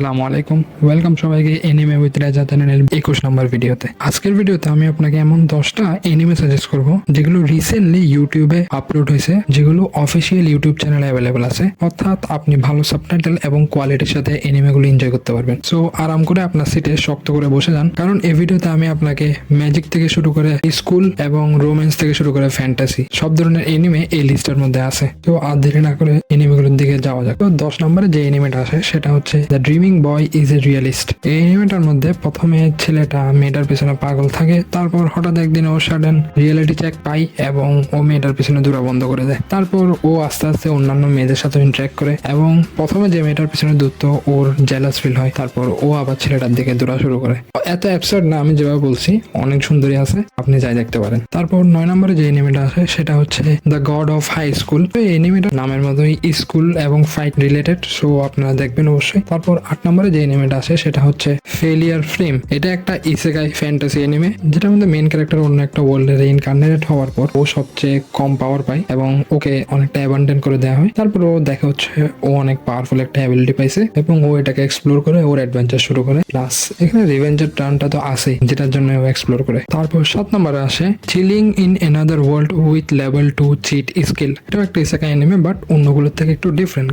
আসসালামু আলাইকুম, ওয়েলকাম সবাইকে এনিমে উইথ রেজা চ্যানেলের 21 নম্বর ভিডিওতে। আজকের ভিডিওতে আমি আপনাকে এমন 10টা এনিমে সাজেস্ট করব যেগুলো রিসেন্টলি ইউটিউবে আপলোড হয়েছে, যেগুলো অফিসিয়াল ইউটিউব চ্যানেলে অ্যাভেলেবল আছে। অর্থাৎ আপনি ভালো সাবটাইটেল এবং কোয়ালিটির সাথে এনিমেগুলো এনজয় করতে পারবেন। সো আরাম করে আপনার সিটে শক্ত করে বসে যান, কারণ এই ভিডিওতে আমি আপনাকে ম্যাজিক থেকে শুরু করে স্কুল এবং রোম্যান্স থেকে শুরু করে ফ্যান্টাসি সব ধরনের এনিমে এই লিস্টের মধ্যে আছে। তো আর দেরি না করে এনিমেগুলোর দিকে যাওয়া যাক। তো 10 নম্বরে যে এনিমেটা আসে সেটা হচ্ছে the dreaming boy is a realist. এই এনিমেটার মধ্যে প্রথমে ছেলেটা মেয়েটার পিছনে পাগল থাকে, তারপর হঠাৎ একদিন ও সাডেন রিয়েলিটি চেক পায় এবং ও মেয়েটার পিছনে দৌড়া বন্ধ করে দেয়। তারপর ও আস্তে আস্তে অন্যান্য মেয়েদের সাথে ইন্টারেক্ট করে এবং প্রথমে যে মেয়েটার পিছনে দৌড়তো ওর জেলাস ফিল হয়, তারপর ও আবার ছেলেটার দিকে দৌড়া শুরু করে। এত অ্যাবসার্ড না, আমি যেভাবে বলছি অনেক সুন্দরী আছে, আপনি যাই দেখতে পারেন। তারপর 9 নম্বরে যে এনিমেটা আছে সেটা হচ্ছে the God of High School. এই এনিমেটা নামের মতোই স্কুল এবং ফাইট রিলেটেড, সো আপনারা দেখবেন অবশ্যই। তারপর 8 নম্বরে যে এনিমেটা আছে সেটা হচ্ছে ফেলিয়ার ফ্রেম। এটা একটা ইসেগাই ফ্যান্টাসি এনিমে, যেটার মধ্যে মেইন ক্যারেক্টার অন্য একটা ওয়ার্ল্ডে রিইনকার্নেটেড হওয়ার পর ও সবচেয়ে কম পাওয়ার পায় এবং ওকে অনেকটা অ্যাবান্ডন করে দেওয়া হয়। তারপর ও দেখা হচ্ছে ও অনেক পাওয়ারফুল একটা অ্যাবিলিটি পাইছে এবং ও এটাকে এক্সপ্লোর করে ওর অ্যাডভেঞ্চার শুরু করে। প্লাস এখানে রিভেঞ্জের টার্নটা তো আসেই, যেটার জন্য ও এক্সপ্লোর করে। তারপর 7 নম্বরে আসে Chilling in Another World with Level 2 Cheat Skill. এটাও একটা ইসেগাই এনিমে, বাট অন্যগুলোর থেকে একটু ডিফারেন্ট।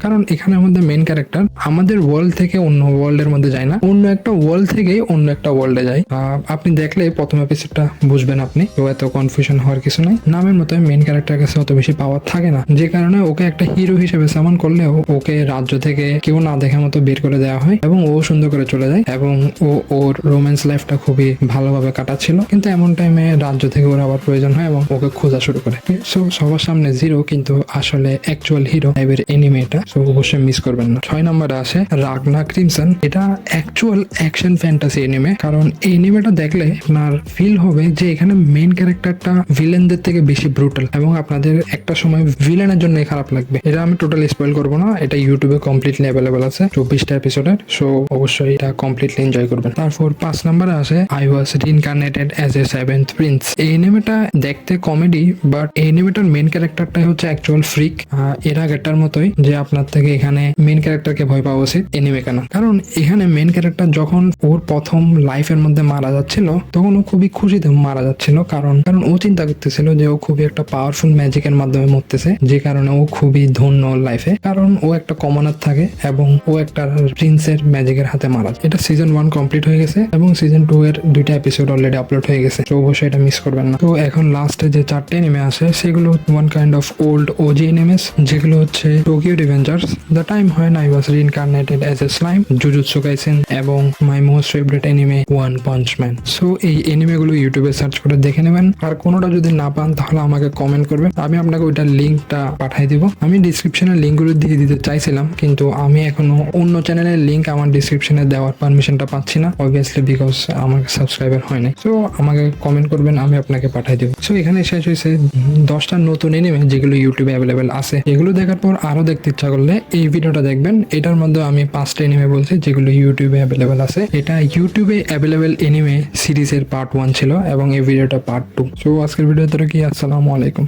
কারণ এখানে আমাদের মেইন ক্যারেক্টার আমাদের ওয়ার্ল্ড থেকে অন্য ওয়ার্ল্ডের মধ্যে যায় না, অন্য একটা ওয়ার্ল্ড থেকে অন্য একটা ওয়ার্ল্ডে যায়। আপনি দেখলে প্রথম এপিসোডটা বুঝবেন আপনি, তো এত কনফিউশন হওয়ার কিছু নাই। নামের মতো মেইন ক্যারেক্টার কাছে অত বেশি পাওয়ার থাকে না, যে কারণে ওকে একটা হিরো হিসেবে সামান করলেও ওকে রাজ্য থেকে কেউ না দেখার মতো বের করে দেওয়া হয় এবং ও সুন্দর করে চলে যায় এবং ওর রোম্যান্স লাইফটা খুবই ভালোভাবে কাটাচ্ছিল। কিন্তু এমন টাইমে রাজ্য থেকে ওর আবার প্রয়োজন হয় এবং ওকে খোঁজা শুরু করে। সো সবার সামনে জিরো, কিন্তু আসলে অ্যাকচুয়াল হিরো টাইপের এনিমেটা, সো অবশ্যই মিস করবেন না। 6 নম্বরে আসে রাগনা ক্রিমসন। এটা অ্যাকচুয়াল অ্যাকশন ফ্যান্টাসি এনিমে। কারণ এই এনিমেটা দেখলে আপনার ফিল হবে যে এখানে মেইন ক্যারেক্টারটা ভিলেনদের থেকে বেশি ব্রুটাল এবং আপনাদের একটা সময় ভিলেনের জন্য খারাপ লাগবে। এটা আমি টোটালি স্পয়েল করবো না, এটা ইউটিউবে কমপ্লিটলি অ্যাভেলেবল আছে 24টা এপিসোডের, সো অবশ্যই এটা কমপ্লিটলি এনজয় করবেন। তারপর 5 নম্বরে আসে I was reincarnated as a seventh prince. এই এনিমেটা দেখতে কমেডি, বাট এই এনিমেটার মেইন ক্যারেক্টারটাই হচ্ছে অ্যাকচুয়াল ফ্রিক। এর আগেরটার মতোই, যে আপনার থেকে এখানে মেইন ক্যারেক্টারকে ভয় পাওয়া উচিত এনিমে কেন। কারণ এখানে মেইন ক্যারেক্টার যখন ওর প্রথম লাইফের মধ্যে মারা যাচ্ছিল তখন ও খুবই খুশিতে মারা যাচ্ছিল, কারণ ও চিন্তা করতেছিল যে ও খুবই একটা পাওয়ারফুল ম্যাজিকের মাধ্যমে মরতেছে, যে কারণে ও খুবই ধন্য লাইফে। কারণ ও একটা কমনার থাকে এবং ও একটা প্রিন্সের ম্যাজিকের হাতে মারা যায়। এটা সিজন 1 কমপ্লিট হয়ে গেছে এবং সিজন 2 এর 2টা এপিসোড অলরেডি আপলোড হয়ে গেছে, তো অবশ্যই এটা মিস করবেন না। তো এখন লাস্টে যে 4টে এনিমে আসে সেগুলো one kind of old OG animes, যেগুলো হচ্ছে Tokyo Revengers, the time when I was reincarnated as a slime, Jujutsu Kaisen এবং my most favourite anime one punch man. So এই এনিমেগুলো ইউটিউবে সার্চ করে দেখে নেবেন, আর কোনোটা যদি না পান তাহলে আমাকে কমেন্ট করবেন, আমি আপনাকে ওইটার লিঙ্কটা পাঠিয়ে দিব। আমি ডিসক্রিপশনের লিঙ্কগুলো দিয়ে দিতে চাইছিলাম, কিন্তু আমি এখনো অন্য চ্যানেলের লিঙ্ক আমার ডিসক্রিপশনে দেওয়ার পারমিশনটা পাচ্ছি না, অবভিয়াসলি বিকজ আমার সাবস্ক্রাইবার হয় নাই। সো আমাকে কমেন্ট করবেন, আমি আপনাকে পাঠিয়ে দেবো। সো এখানে শেষ হয়েছে 10টা নতুন এনিমে যেগুলো ইউটিউবে অ্যাভেলেবেল আছে। এগুলো দেখার পর আরো দেখতে ইচ্ছা করলে এই ভিডিওটা দেখবেন। এটার মধ্যে আমি 5টা এনিমে বলছি যেগুলো ইউটিউবে অ্যাভেলেবেল আছে। এটা ইউটিউবে অ্যাভেলেবেল এনিমে সিরিজের পার্ট 1 ছিল এবং এই ভিডিওটা পার্ট 2। সো আজকের ভিডিওতে কি, আসসালামু আলাইকুম।